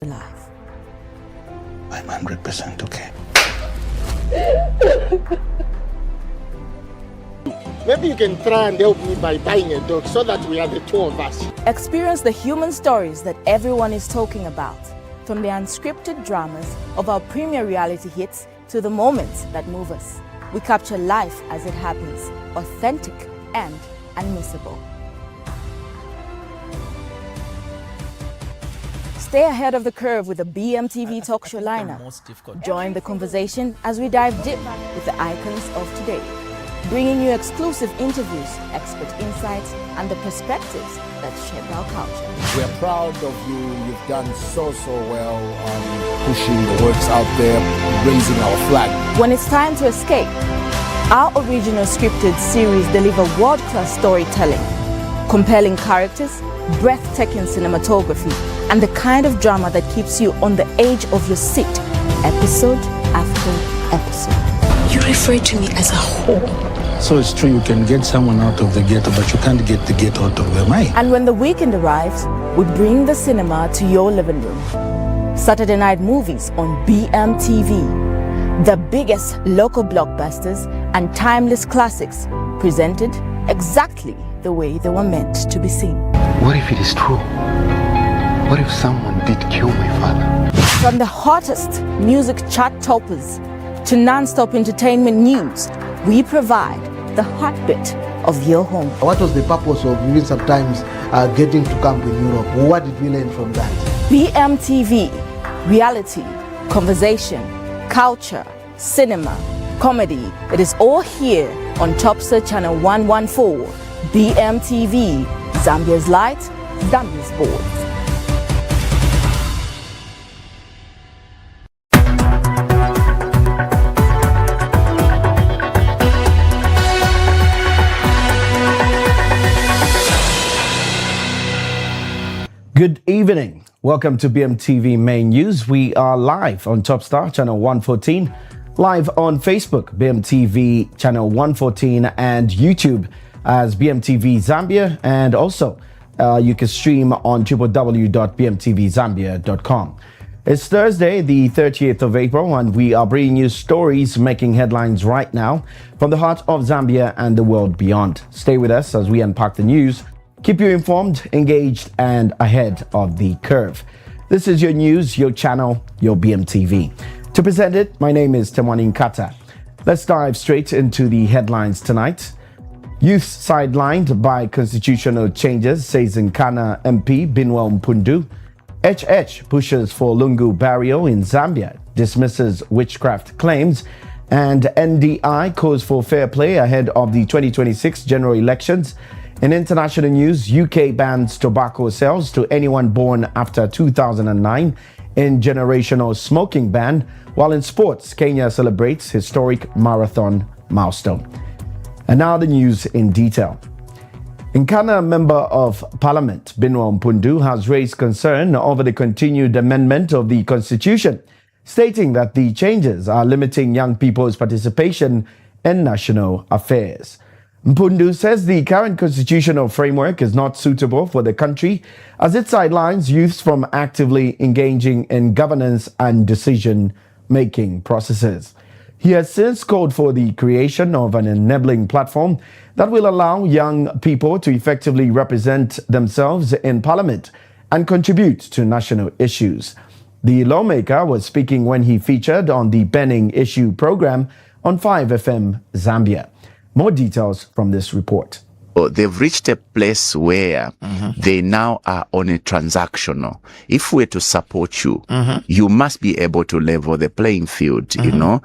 Life. I'm 100% okay. Maybe you can try and help me by buying a dog so that we are the two of us. Experience the human stories that everyone is talking about, from the unscripted dramas of our premier reality hits to the moments that move us. We capture life as it happens, authentic and unmissable. Stay ahead of the curve with the Bmtv talk show lineup. Join the conversation as we dive deep with the icons of today, bringing you exclusive interviews, expert insights, and the perspectives that shape our culture. We're proud of you. You've done so well on pushing the works out there, raising our flag. When it's time to escape, our original scripted series deliver world-class storytelling, compelling characters, breathtaking cinematography, and the kind of drama that keeps you on the edge of your seat, episode after episode. You refer to me as a whore. So it's true you can get someone out of the ghetto, but you can't get the ghetto out of them, eh? And when the weekend arrives, we bring the cinema to your living room. Saturday night movies on Bmtv. The biggest local blockbusters and timeless classics presented exactly the way they were meant to be seen. What if it is true? What if someone did kill my father? From the hottest music chart toppers to non-stop entertainment news, we provide the heartbeat of your home. What was the purpose of even sometimes getting to camp in Europe? What did we learn from that? Bmtv, reality, conversation, culture, cinema, comedy. It is all here on Topstar channel 114. Bmtv, Zambia's light, Zambia's voice. Good evening. Welcome to Bmtv Main News. We are live on Topstar channel 114, live on Facebook, Bmtv channel 114, and YouTube as Bmtv Zambia, and also you can stream on www.bmtvzambia.com. It's Thursday, the 30th of April, and we are bringing you stories making headlines right now from the heart of Zambia and the world beyond. Stay with us as we unpack the news, keep you informed, engaged, and ahead of the curve. This is your news, your channel, your Bmtv. To present it, my name is Temwani Nkata. Let's dive straight into the headlines tonight. Youth sidelined by constitutional changes, says Nkana MP Binwell Mpundu. HH pushes for Lungu burial in Zambia, dismisses witchcraft claims, and NDI calls for fair play ahead of the 2026 general elections. In international news, UK bans tobacco sales to anyone born after 2009 in generational smoking ban, while in sports, Kenya celebrates historic marathon milestone. And now the news in detail. Nkana Member of Parliament Binwell Mpundu has raised concern over the continued amendment of the Constitution, stating that the changes are limiting young people's participation in national affairs. Mpundu says the current constitutional framework is not suitable for the country as it sidelines youths from actively engaging in governance and decision-making processes. He has since called for the creation of an enabling platform that will allow young people to effectively represent themselves in Parliament and contribute to national issues. The lawmaker was speaking when he featured on the Burning Issue program on 5FM Zambia. More details from this report. They've reached a place where they now are on a transactional. If we're to support you, you must be able to level the playing field, you know,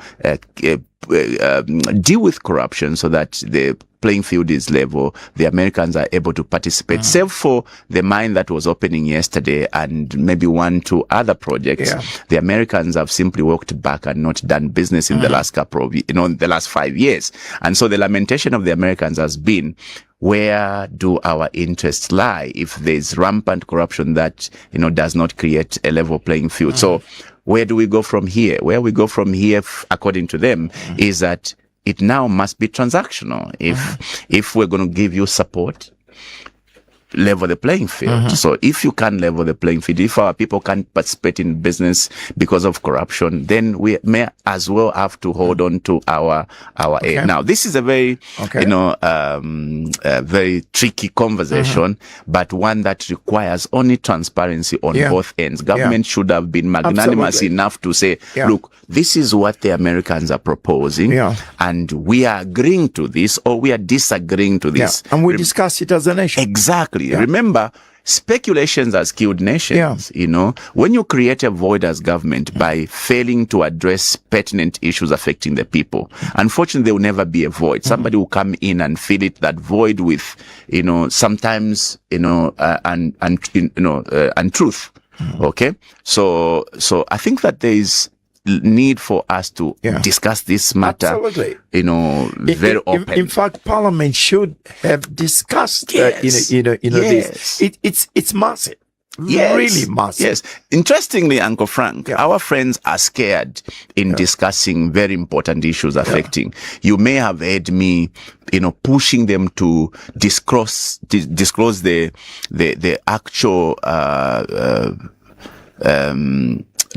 deal with corruption so that the playing field is level, the Americans are able to participate, save for the mine that was opening yesterday and maybe 1-2 other projects. The Americans have simply walked back and not done business in the last couple of, the last 5 years. And so the lamentation of the Americans has been, where do our interests lie if there's rampant corruption that, does not create a level playing field? So where do we go from here? Where we go from here, according to them, is that it now must be transactional. If we're going to give you support, level the playing field. So if you can't level the playing field, if our people can't participate in business because of corruption, then we may as well have to hold on to our aid. Now, this is a very, very tricky conversation, but one that requires only transparency on both ends. Government should have been magnanimous enough to say, look, this is what the Americans are proposing, and we are agreeing to this, or we are disagreeing to this. And we discuss it as a nation. Exactly. Remember, speculations has killed nations. You know, when you create a void as government by failing to address pertinent issues affecting the people, unfortunately, there will never be a void. Somebody will come in and fill it, that void with, you know, sometimes, you know, untruth. Okay. So I think that there is need for us to discuss this matter, you know, very open. In fact, Parliament should have discussed, this. It's massive. Really massive. Yes. Interestingly, Uncle Frank, our friends are scared in discussing very important issues affecting. You may have heard me, you know, pushing them to disclose the actual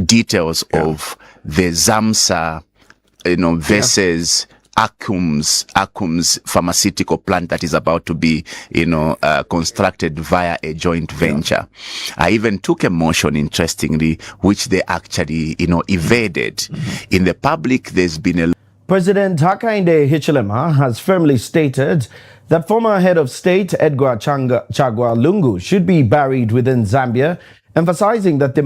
details of the ZAMSA, you know, versus Acum's pharmaceutical plant that is about to be, you know, constructed via a joint venture. I even took a motion, interestingly, which they actually, you know, evaded. In the public, there's been a... President Hakainde Hichilema has firmly stated that former head of state Edgar Chagwa Lungu should be buried within Zambia, emphasizing that the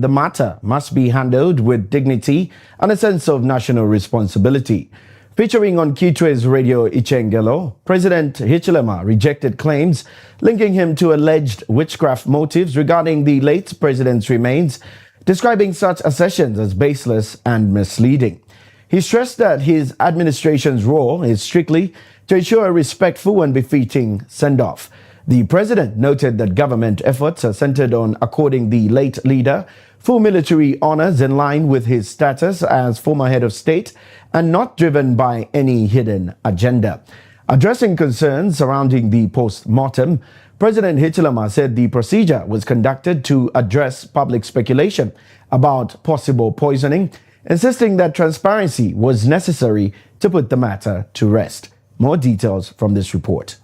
matter must be handled with dignity and a sense of national responsibility. Featuring on Kitwe's Radio Ichengelo, President Hichilema rejected claims linking him to alleged witchcraft motives regarding the late president's remains, describing such assertions as baseless and misleading. He stressed that his administration's role is strictly to ensure a respectful and befitting send-off. The president noted that government efforts are centered on according the late leader full military honors in line with his status as former head of state and not driven by any hidden agenda. Addressing concerns surrounding the post-mortem, President Hichilema said the procedure was conducted to address public speculation about possible poisoning, insisting that transparency was necessary to put the matter to rest. More details from this report.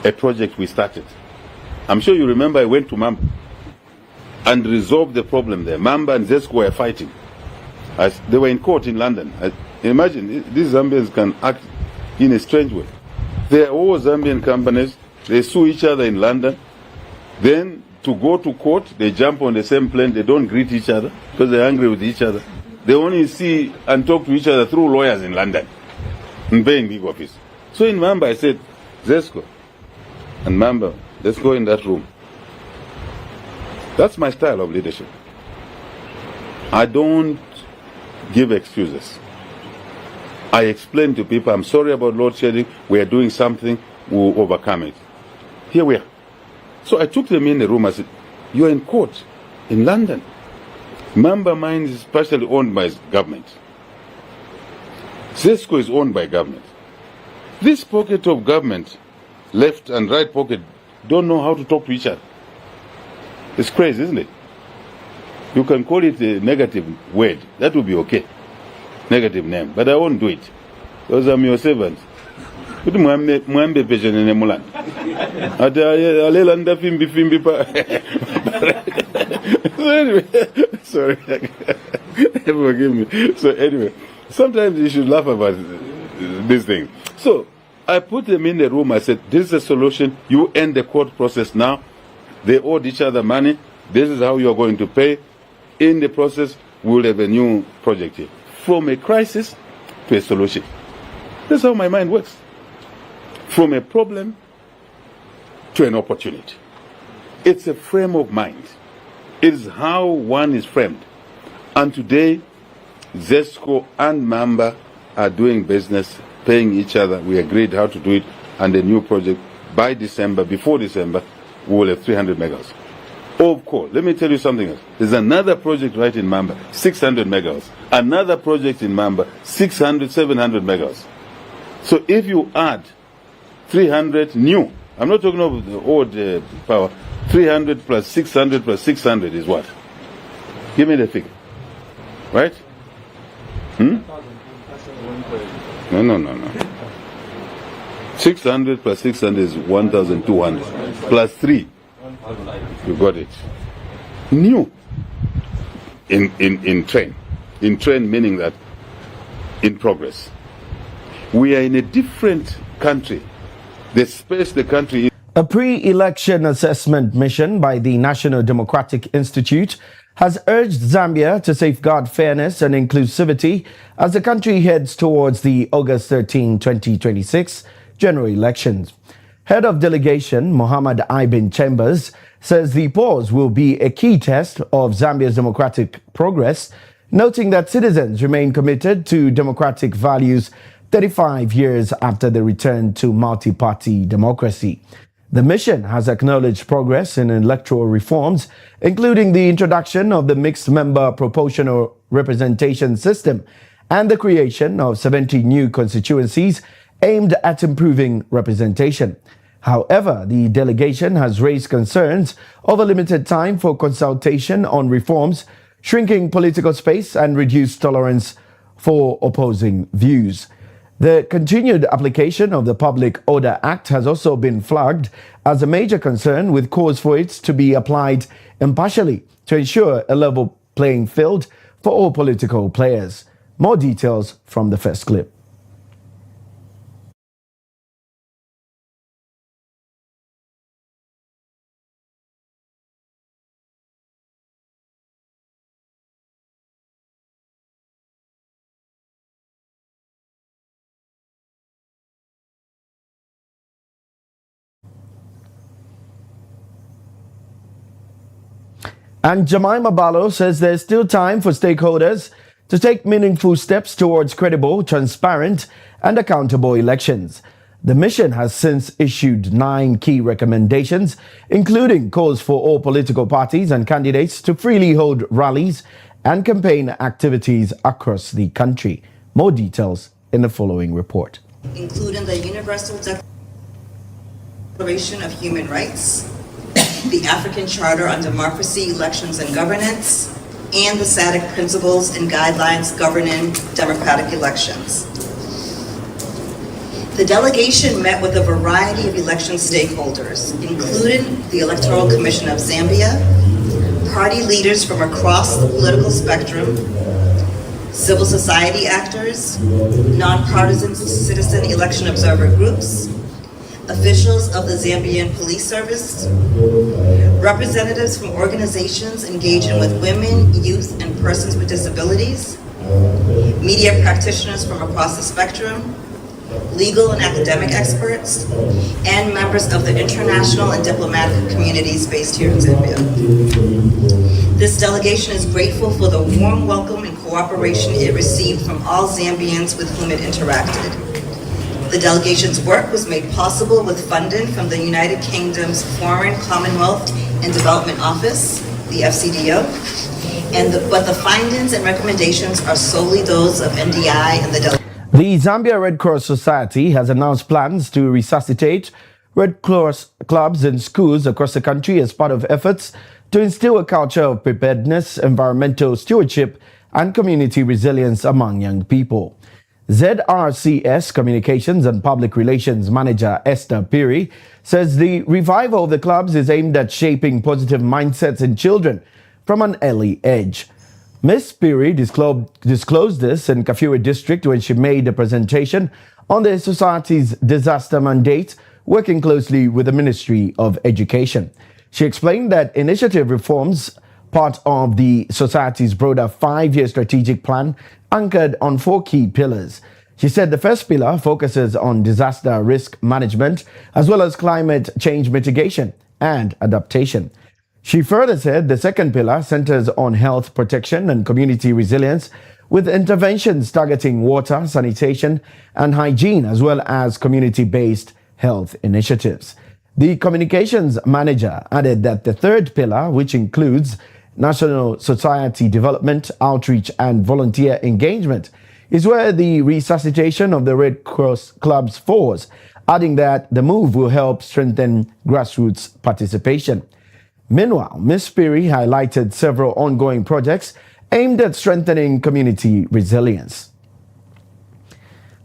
A project we started. I'm sure you remember I went to Mamba and resolved the problem there. Mamba and Zesco were fighting. They were in court in London. Imagine, these Zambians can act in a strange way. They are all Zambian companies. They sue each other in London. Then to go to court, they jump on the same plane. They don't greet each other because they're angry with each other. They only see and talk to each other through lawyers in London in paying big office. So in Mamba, I said, Zesco and Mamba, let's go in that room. That's my style of leadership. I don't give excuses. I explain to people, I'm sorry about load shedding, we are doing something, we'll overcome it. Here we are. So I took them in the room, I said, you are in court in London. Mamba Mines is partially owned by government. Zesco is owned by government. This pocket of government, left and right pocket, don't know how to talk to each other. It's crazy, isn't it? You can call it a negative word. That would be okay. Negative name. But I won't do it. Because I'm your servant. So anyway, sorry. Forgive me. So anyway, sometimes you should laugh about this thing. So I put them in the room. I said, this is a solution. You end the court process now. They owed each other money. This is how you are going to pay. In the process, we will have a new project here. From a crisis to a solution. That's how my mind works. From a problem to an opportunity. It's a frame of mind. It is how one is framed. And today, Zesco and Mamba are doing business, paying each other. We agreed how to do it. And the new project, by December, before December, we will have 300 megawatts. Of course, let me tell you something else. There's another project right in Mamba, 600 megawatts. Another project in Mamba, 600, 700 megawatts. So if you add 300 new I'm not talking of the old power. 300 plus 600 plus 600 is what? Give me the figure. Right? No. 600 plus 600 is 1,200. Plus 3. You got it. New. In train. In train meaning that in progress. We are in a different country. The space the country is. A pre-election assessment mission by the National Democratic Institute has urged Zambia to safeguard fairness and inclusivity as the country heads towards the August 13, 2026 general elections. Head of delegation Mohammed Ibn Chambers says the pause will be a key test of Zambia's democratic progress, noting that citizens remain committed to democratic values 35 years after the return to multi-party democracy. The mission has acknowledged progress in electoral reforms, including the introduction of the mixed-member proportional representation system and the creation of 70 new constituencies aimed at improving representation. However, the delegation has raised concerns over limited time for consultation on reforms, shrinking political space, and reduced tolerance for opposing views. The continued application of the Public Order Act has also been flagged as a major concern, with calls for it to be applied impartially to ensure a level playing field for all political players. More details from the first clip. And Jemima Barlow says there's still time for stakeholders to take meaningful steps towards credible, transparent, and accountable elections. The mission has since issued 9 key recommendations, including calls for all political parties and candidates to freely hold rallies and campaign activities across the country. More details in the following report. Including the Universal Declaration of Human Rights, the African Charter on Democracy, Elections and Governance, and the SADC Principles and Guidelines governing democratic elections. The delegation met with a variety of election stakeholders, including the Electoral Commission of Zambia, party leaders from across the political spectrum, civil society actors, nonpartisan citizen election observer groups, officials of the Zambian Police Service, representatives from organizations engaging with women, youth, and persons with disabilities, media practitioners from across the spectrum, legal and academic experts, and members of the international and diplomatic communities based here in Zambia. This delegation is grateful for the warm welcome and cooperation it received from all Zambians with whom it interacted. The delegation's work was made possible with funding from the United Kingdom's Foreign, Commonwealth and Development Office, the FCDO, but the findings and recommendations are solely those of NDI and the delegation. The Zambia Red Cross Society has announced plans to resuscitate Red Cross clubs in schools across the country as part of efforts to instill a culture of preparedness, environmental stewardship, and community resilience among young people. ZRCS Communications and Public Relations Manager Esther Piri says the revival of the clubs is aimed at shaping positive mindsets in children from an early age. Ms. Piri disclosed this in Kafue District when she made a presentation on the society's disaster mandate, working closely with the Ministry of Education. She explained that initiative reforms part of the society's broader 5-year strategic plan anchored on 4 key pillars. She said the first pillar focuses on disaster risk management as well as climate change mitigation and adaptation. She further said the second pillar centers on health protection and community resilience, with interventions targeting water, sanitation, and hygiene, as well as community-based health initiatives. The communications manager added that the third pillar, which includes national society development, outreach, and volunteer engagement, is where the resuscitation of the Red Cross clubs falls, adding that the move will help strengthen grassroots participation. Meanwhile, Ms. Piri highlighted several ongoing projects aimed at strengthening community resilience.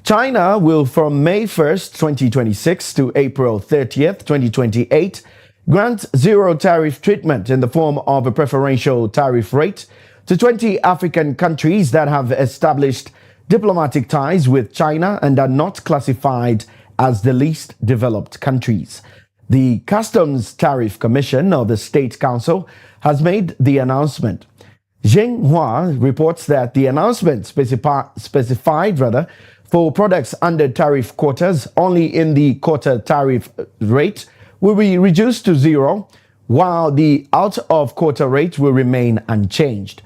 China will, from May 1st, 2026 to April 30th, 2028, grant zero tariff treatment in the form of a preferential tariff rate to 20 African countries that have established diplomatic ties with China and are not classified as the least developed countries. The Customs Tariff Commission of the State Council has made the announcement. Xinhua reports that the announcement specified for products under tariff quotas only in the quota tariff rate will be reduced to zero, while the out-of-quota rate will remain unchanged.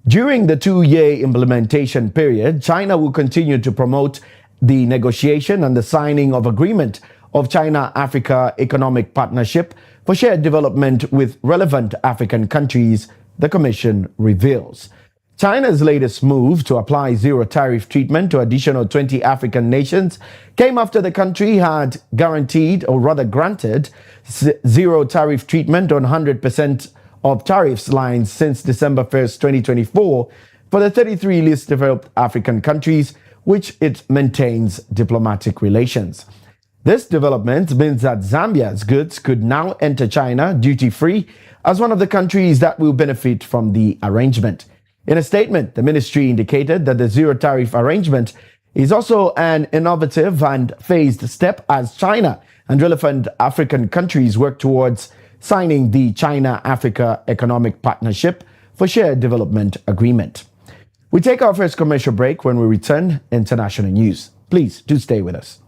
During the 2-year implementation period, China will continue to promote the negotiation and the signing of agreement of China-Africa Economic Partnership for shared development with relevant African countries, the Commission reveals. China's latest move to apply zero tariff treatment to additional 20 African nations came after the country had granted zero tariff treatment on 100% of tariffs lines since December 1st, 2024 for the 33 least developed African countries, which it maintains diplomatic relations. This development means that Zambia's goods could now enter China duty-free as one of the countries that will benefit from the arrangement. In a statement, the ministry indicated that the zero tariff arrangement is also an innovative and phased step as China and relevant African countries work towards signing the China-Africa Economic Partnership for Shared Development Agreement. We take our first commercial break. When we return, international news. Please do stay with us.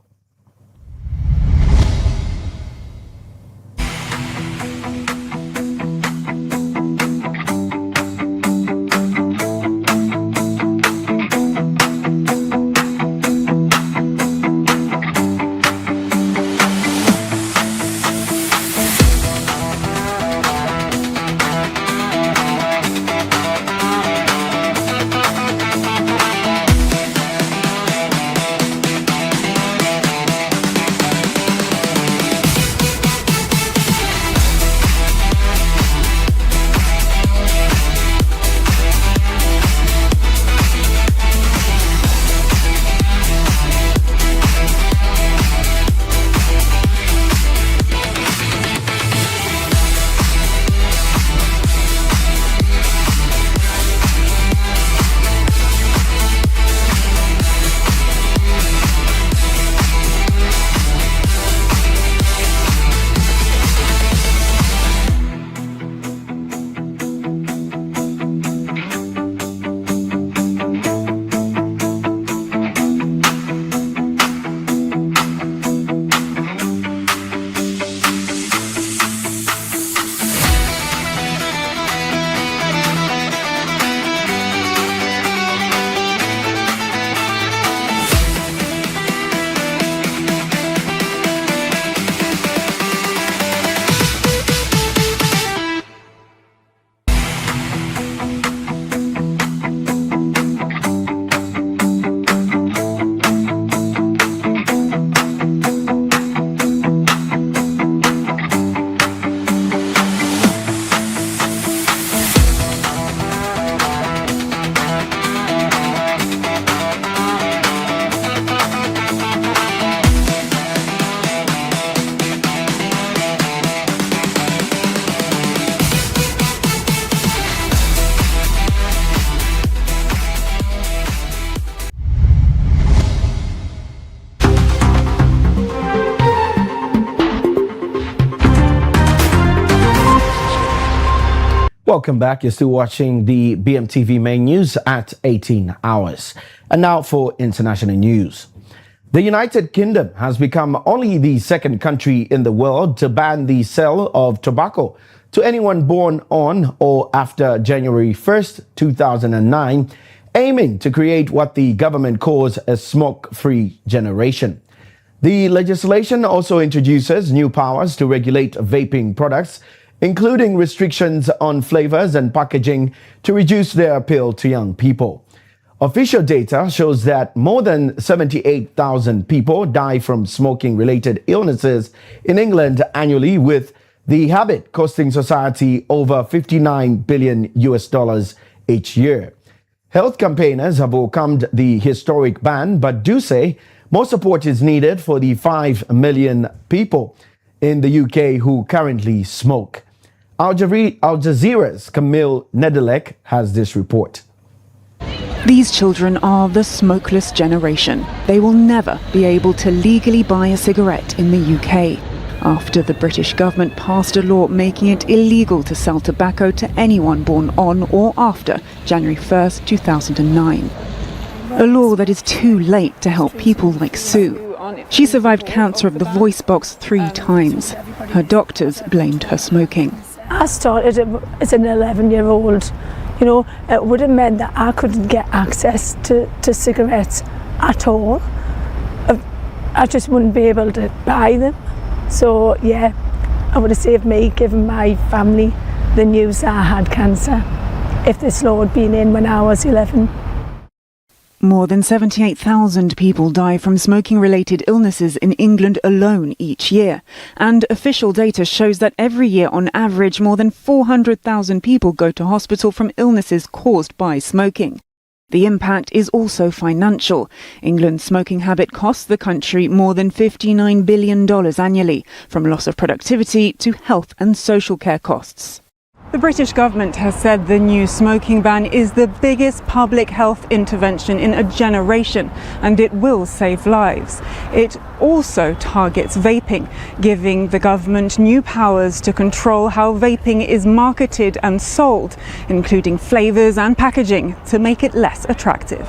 Welcome back. You're still watching the Bmtv main news at 18 hours. And now for international news. The United Kingdom has become only the second country in the world to ban the sale of tobacco to anyone born on or after January 1st, 2009, aiming to create what the government calls a smoke-free generation. The legislation also introduces new powers to regulate vaping products, including restrictions on flavors and packaging to reduce their appeal to young people. Official data shows that more than 78,000 people die from smoking-related illnesses in England annually, with the habit costing society over $59 billion each year. Health campaigners have welcomed the historic ban, but do say more support is needed for the 5 million people in the UK who currently smoke. Al Jazeera's Camille Nedelec has this report. These children are the smokeless generation. They will never be able to legally buy a cigarette in the UK after the British government passed a law making it illegal to sell tobacco to anyone born on or after January 1st, 2009. A law that is too late to help people like Sue. She survived cancer of the voice box 3 times. Her doctors blamed her smoking. I started as an 11-year-old. You know, it would have meant that I couldn't get access to cigarettes at all. I just wouldn't be able to buy them. So, yeah, it would have saved me giving my family the news that I had cancer if this law had been in when I was 11. More than 78,000 people die from smoking-related illnesses in England alone each year. And official data shows that every year, on average, more than 400,000 people go to hospital from illnesses caused by smoking. The impact is also financial. England's smoking habit costs the country more than $59 billion annually, from loss of productivity to health and social care costs. The British government has said the new smoking ban is the biggest public health intervention in a generation, and it will save lives. It also targets vaping, giving the government new powers to control how vaping is marketed and sold, including flavours and packaging, to make it less attractive.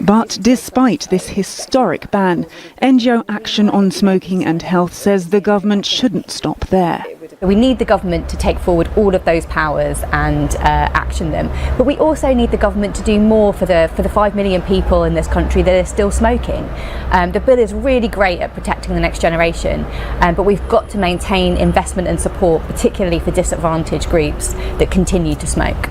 But despite this historic ban, NGO Action on Smoking and Health says the government shouldn't stop there. We need the government to take forward all of those powers and action them. But we also need the government to do more for the 5 million people in this country that are still smoking. The bill is really great at protecting the next generation, but we've got to maintain investment and support, particularly for disadvantaged groups that continue to smoke.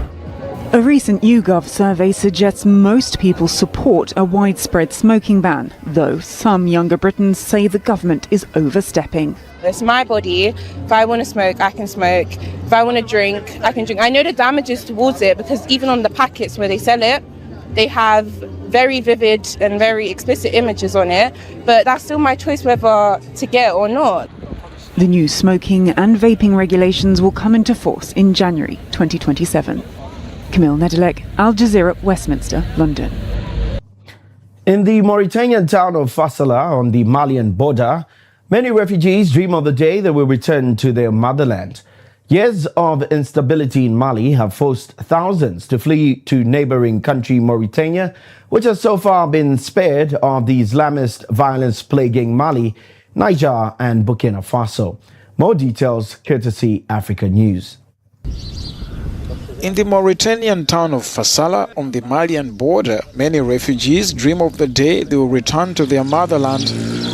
A recent YouGov survey suggests most people support a widespread smoking ban, though some younger Britons say the government is overstepping. It's my body. If I want to smoke, I can smoke. If I want to drink, I can drink. I know the damages towards it because even on the packets where they sell it, they have very vivid and very explicit images on it, but that's still my choice whether to get or not. The new smoking and vaping regulations will come into force in January 2027. Camille Nedelec, Al Jazeera, Westminster, London. In the Mauritanian town of Fassala on the Malian border, many refugees dream of the day they will return to their motherland. Years of instability in Mali have forced thousands to flee to neighboring country Mauritania, which has so far been spared of the Islamist violence plaguing Mali, Niger and Burkina Faso. More details courtesy Africa News. In the Mauritanian town of Fassala on the Malian border, many refugees dream of the day they will return to their motherland.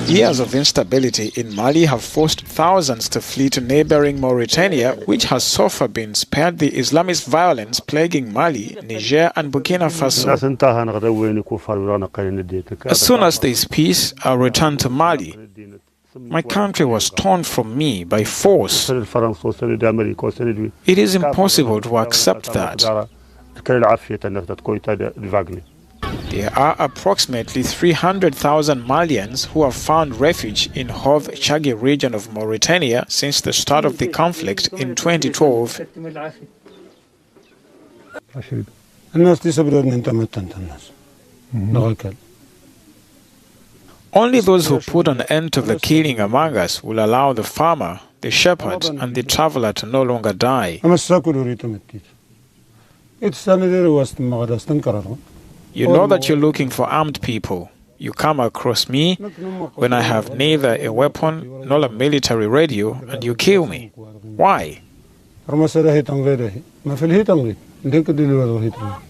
Years of instability in Mali have forced thousands to flee to neighboring Mauritania, which has so far been spared the Islamist violence plaguing Mali, Niger and Burkina Faso. As soon as there is peace, I'll return to Mali. My country was torn from me by force. It is impossible to accept that. There are approximately 300,000 Malians who have found refuge in Hov Chagi region of Mauritania since the start of the conflict in 2012. Only those who put an end to the killing among us will allow the farmer, the shepherd, and the traveler to no longer die. You know that you're looking for armed people. You come across me when I have neither a weapon nor a military radio, and you kill me. Why?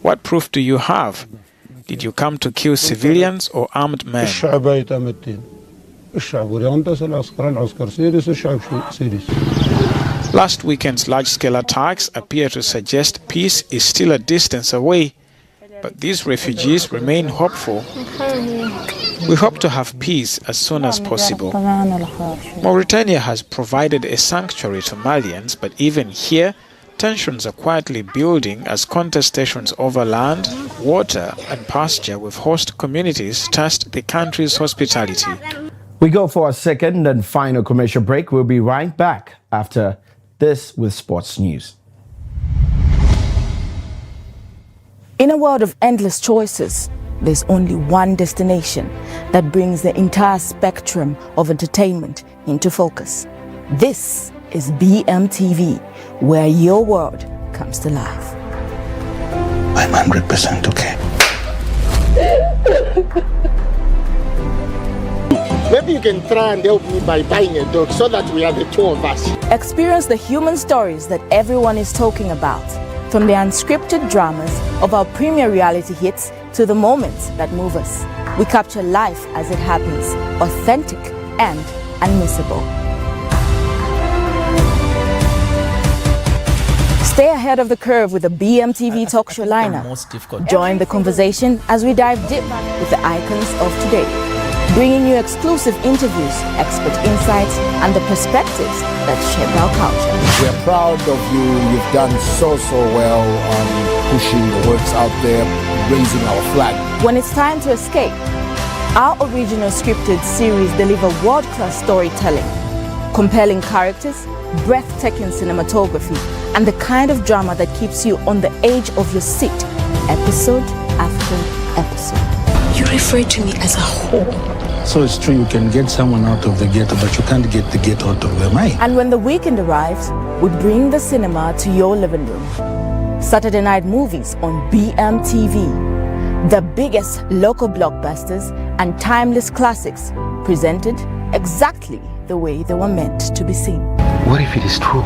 What proof do you have? Did you come to kill civilians or armed men? Last weekend's large-scale attacks appear to suggest peace is still a distance away, but these refugees remain hopeful. We hope to have peace as soon as possible. Mauritania has provided a sanctuary to Malians, but even here, tensions are quietly building as contestations over land, water and pasture with host communities test the country's hospitality. We go for a second and final commercial break. We'll be right back after this with sports news. In a world of endless choices, there's only one destination that brings the entire spectrum of entertainment into focus. This is Bmtv, where your world comes to life. I'm 100% okay. Maybe you can try and help me by buying a dog so that we are the two of us. Experience the human stories that everyone is talking about, from the unscripted dramas of our premier reality hits to the moments that move us. We capture life as it happens, authentic and unmissable. Stay ahead of the curve with the Bmtv talk show lineup. Join the conversation as we dive deep with the icons of today, bringing you exclusive interviews, expert insights, and the perspectives that shape our culture. We're proud of you. You've done so well pushing the works out there, raising our flag. When it's time to escape, our original scripted series deliver world-class storytelling, compelling characters, breathtaking cinematography, and the kind of drama that keeps you on the edge of your seat, episode after episode. You refer to me as a whore. So it's true you can get someone out of the ghetto, but you can't get the ghetto out of their mind. And when the weekend arrives, we bring the cinema to your living room. Saturday night movies on Bmtv. The biggest local blockbusters and timeless classics presented exactly the way they were meant to be seen. What if it is true?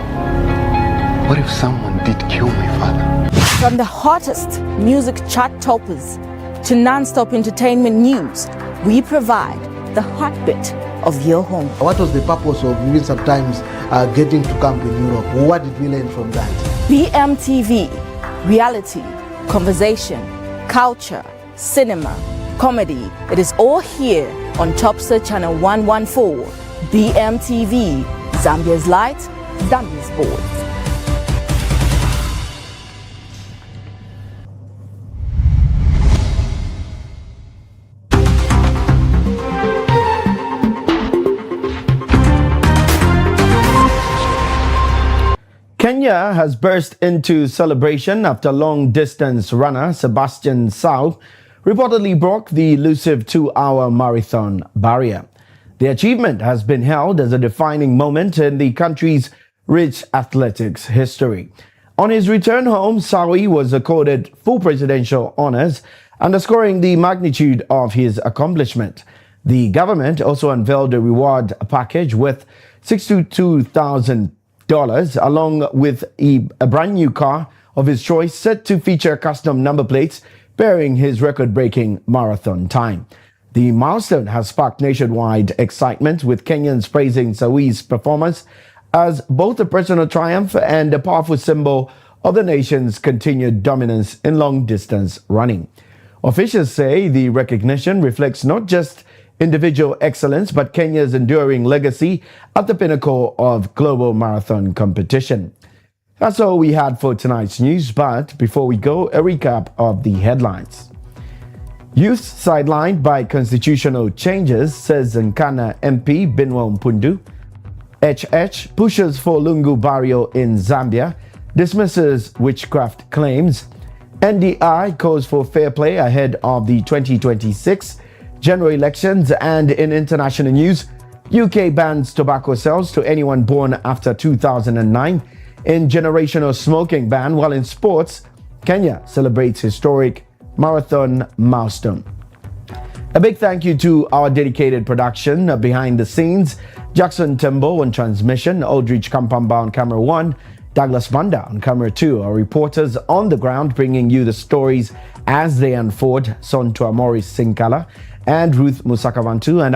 What if someone did kill my father? From the hottest music chart toppers to non-stop entertainment news, we provide the heartbeat of your home. What was the purpose of even sometimes getting to camp in Europe? What did we learn from that? Bmtv, reality, conversation, culture, cinema, comedy. It is all here on Topstar channel 114. Bmtv, Zambia's light, Zambia's voice. Kenya has burst into celebration after long-distance runner Sebastian Sau reportedly broke the elusive 2-hour marathon barrier. The achievement has been hailed as a defining moment in the country's rich athletics history. On his return home, Sau was accorded full presidential honors, underscoring the magnitude of his accomplishment. The government also unveiled a reward package with $62,000 along with a brand new car of his choice set to feature custom number plates bearing his record-breaking marathon time. The milestone has sparked nationwide excitement, with Kenyans praising Sau's performance as both a personal triumph and a powerful symbol of the nation's continued dominance in long-distance running. Officials say the recognition reflects not just individual excellence, but Kenya's enduring legacy at the pinnacle of global marathon competition. That's all we had for tonight's news, but before we go, a recap of the headlines. Youth sidelined by constitutional changes, says Nkana MP Binwa Mpundu. HH pushes for Lungu burial in Zambia, dismisses witchcraft claims. NDI calls for fair play ahead of the 2026 general elections. And in international news, UK bans tobacco sales to anyone born after 2009 in generational smoking ban, while in sports, Kenya celebrates historic marathon milestone. A big thank you to our dedicated production behind the scenes, Jackson Tembo on transmission, Aldrich Kampamba on camera 1, Douglas Banda on camera 2, our reporters on the ground bringing you the stories as they unfold, Sontua Morris Sinkala and Ruth Musakavantu, and